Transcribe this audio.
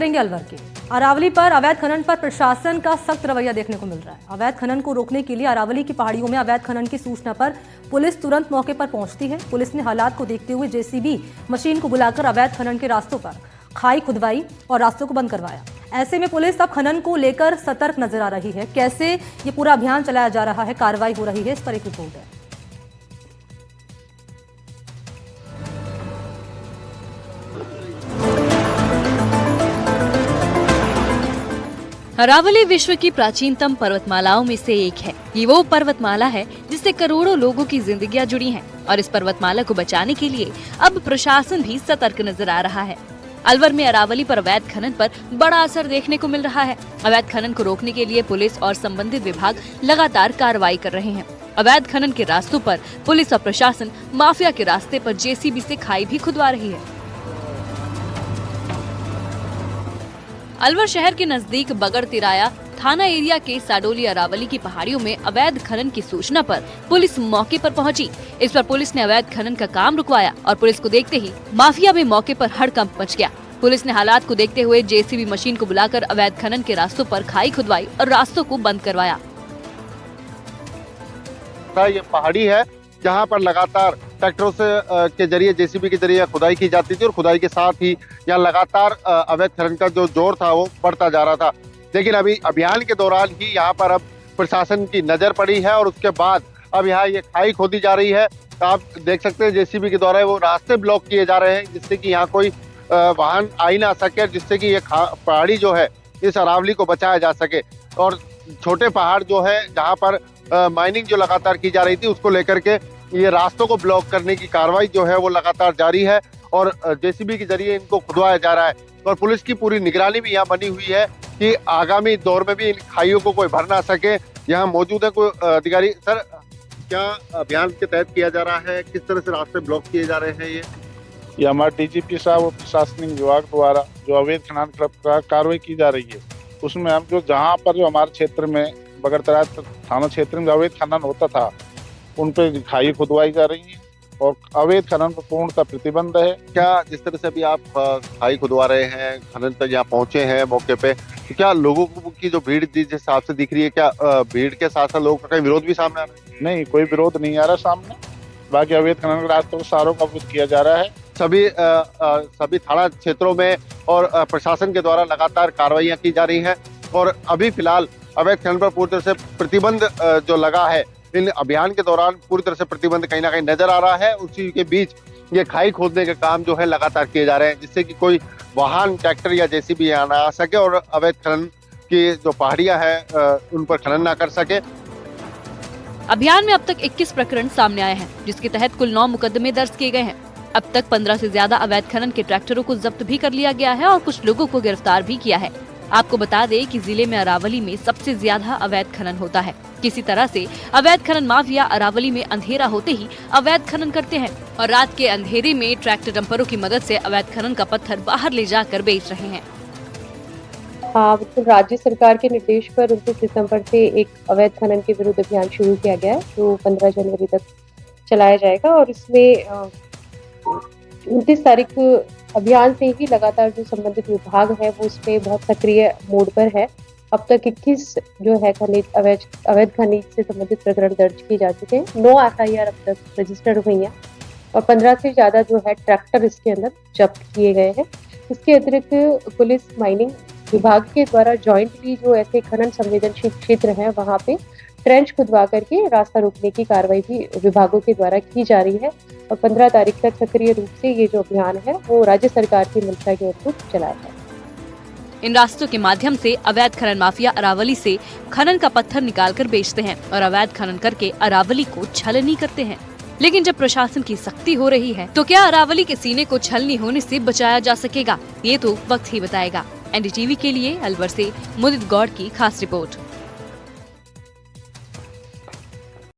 करेंगे अलवर की अरावली पर अवैध खनन पर प्रशासन का सख्त रवैया देखने को मिल रहा है। अवैध खनन को रोकने के लिए अरावली की पहाड़ियों में अवैध खनन की सूचना पर पुलिस तुरंत मौके पर पहुंचती है। पुलिस ने हालात को देखते हुए जेसीबी मशीन को बुलाकर अवैध खनन के रास्तों पर खाई खुदवाई और रास्तों को बंद करवाया। ऐसे में पुलिस अब खनन को लेकर सतर्क नजर आ रही है। कैसे ये पूरा अभियान चलाया जा रहा है, कार्रवाई हो रही है, इस पर एक रिपोर्ट है। अरावली विश्व की प्राचीनतम पर्वतमालाओं में से एक है। ये वो पर्वतमाला है जिससे करोड़ों लोगों की जिंदगियां जुड़ी हैं और इस पर्वतमाला को बचाने के लिए अब प्रशासन भी सतर्क नजर आ रहा है। अलवर में अरावली पर अवैध खनन पर बड़ा असर देखने को मिल रहा है। अवैध खनन को रोकने के लिए पुलिस और संबंधित विभाग लगातार कार्रवाई कर रहे हैं। अवैध खनन के रास्तों पर पुलिस और प्रशासन माफिया के रास्ते पर जेसीबी से खाई भी खुदवा रही है। अलवर शहर के नजदीक बगड़ तिराया थाना एरिया के साडोली अरावली की पहाड़ियों में अवैध खनन की सूचना पर पुलिस मौके पर पहुंची। इस पर पुलिस ने अवैध खनन का काम रुकवाया और पुलिस को देखते ही माफिया में मौके पर हड़कंप मच गया। पुलिस ने हालात को देखते हुए जेसीबी मशीन को बुलाकर अवैध खनन के रास्तों पर खाई खुदवाई और रास्तों को बंद करवाया। ये पहाड़ी है जहाँ पर लगातार ट्रैक्टरों से के जरिए जेसीबी के जरिए खुदाई की जाती थी और खुदाई के साथ ही यहाँ लगातार अवैध खनन का जो जोर था वो बढ़ता जा रहा था। लेकिन अभी अभियान के दौरान ही यहाँ पर अब प्रशासन की नजर पड़ी है और उसके बाद अब यहाँ ये खाई खोदी जा रही है। तो आप देख सकते हैं जेसीबी के द्वारा वो रास्ते ब्लॉक किए जा रहे हैं जिससे कि यहाँ कोई वाहन आ ही ना सके, जिससे कि ये पहाड़ी जो है इस अरावली को बचाया जा सके। और छोटे पहाड़ जो है जहाँ पर माइनिंग जो लगातार की जा रही थी उसको लेकर के ये रास्तों को ब्लॉक करने की कार्रवाई जो है वो लगातार जारी है और जेसीबी के जरिए इनको खुदवाया जा रहा है। और पुलिस की पूरी निगरानी भी यहाँ बनी हुई है कि आगामी दौर में भी इन खाइयों को कोई भर ना सके। यहाँ मौजूद है कोई अधिकारी। सर, क्या अभियान के तहत किया जा रहा है, किस तरह से रास्ते ब्लॉक किए जा रहे हैं? ये हमारे डीजीपी साहब और प्रशासनिक विभाग द्वारा जो अवैध खनन पर कार्रवाई की जा रही है उसमें हम जो जहाँ पर जो हमारे क्षेत्र में बगड़तरा थाना क्षेत्र में अवैध खनन होता था उन पर खाई खुदवाई जा रही है और अवैध खनन पर पूर्णतः प्रतिबंध है। क्या जिस तरह से अभी आप खाई खुदवा रहे हैं, खनन तक यहाँ पहुंचे हैं मौके पे, तो क्या लोगों की जो भीड़ जिस हिसाब से दिख रही है, क्या भीड़ के साथ साथ लोगों का कहीं विरोध भी सामने आ रहा है? नहीं, कोई विरोध नहीं आ रहा सामने। बाकी अवैध खनन के रास्तों को सारों का अवरुद्ध किया जा रहा है। सभी थाना क्षेत्रों में और प्रशासन के द्वारा लगातार कार्रवाइयाँ की जा रही है और अभी फिलहाल अवैध खनन पर पूरी तरह से प्रतिबंध जो लगा है, इन अभियान के दौरान पूरी तरह से प्रतिबंध कहीं ना कहीं नजर आ रहा है। उसी के बीच ये खाई खोदने के काम जो है लगातार किए जा रहे हैं जिससे कि कोई वाहन, ट्रैक्टर या जेसीबी यहाँ ना आ सके और अवैध खनन की जो पहाड़ियां हैं उन पर खनन ना कर सके। अभियान में अब तक 21 प्रकरण सामने आए हैं जिसके तहत कुल 9 मुकदमे दर्ज किए गए हैं। अब तक 15 से ज्यादा अवैध खनन के ट्रैक्टरों को जब्त भी कर लिया गया है और कुछ लोगों को गिरफ्तार भी किया है। आपको बता दें कि जिले में अरावली में सबसे ज्यादा अवैध खनन होता है। किसी तरह से अवैध खनन माफिया अरावली में अंधेरा होते ही अवैध खनन करते हैं और रात के अंधेरे में ट्रैक्टर डंपरों की मदद से अवैध खनन का पत्थर बाहर ले जाकर बेच रहे हैं। हाँ, तो राज्य सरकार के निर्देश पर 29 दिसंबर से एक अवैध खनन के विरुद्ध अभियान शुरू किया गया है जो 15 जनवरी तक चलाया जाएगा और इसमें 29 तारीख अभियान से ही लगातार जो संबंधित विभाग है वो उसमें बहुत सक्रिय मोड पर है। अब तक 21 जो है अवैध खनिज से संबंधित प्रकरण दर्ज किए जा चुके हैं। 9 एफआईआर अब तक रजिस्टर्ड हुई हैं और 15 से ज्यादा जो है ट्रैक्टर इसके अंदर जब्त किए गए हैं। इसके अतिरिक्त पुलिस माइनिंग विभाग के द्वारा जॉइंटली जो ऐसे खनन संवेदनशील क्षेत्र हैं वहाँ पे ट्रेंच खुदवा करके रास्ता रोकने की कार्रवाई भी विभागों के द्वारा की जा रही है और 15 तारीख तक सक्रिय रूप से ये जो अभियान है वो राज्य सरकार की मंशा के अनुरूप चलाया जाए। इन रास्तों के माध्यम से अवैध खनन माफिया अरावली से खनन का पत्थर निकालकर बेचते हैं और अवैध खनन करके अरावली को छलनी करते हैं। लेकिन जब प्रशासन की सख्ती हो रही है तो क्या अरावली के सीने को छलनी होने से बचाया जा सकेगा? ये तो वक्त ही बताएगा। एनडीटीवी के लिए अलवर से मुदित गौड़ की खास रिपोर्ट।